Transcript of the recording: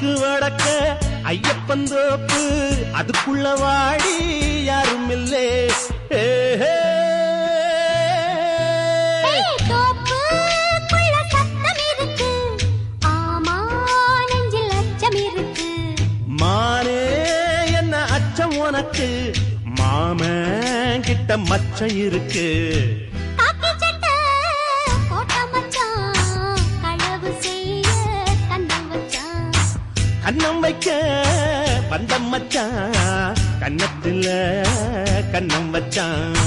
வடக்கு வடக்க ஐயப்பன் தோப்பு அதுக்குள்ள வாடி யாரும் இல்லே தோப்புக்குள்ள சத்தம் இருக்கு ஆமா நெஞ்சில் அச்சம் இருக்கு மானே என்ன அச்சம் உனக்கு மாமன் கிட்ட மச்சம் இருக்கு காக்கி சட்டை போட்ட மச்சான் களவு செய்ய கண்ணம் வச்சான் கண்ணம் வைக்க வந்த மச்சான் கண்ணத்துல கண்ணம் வச்சான்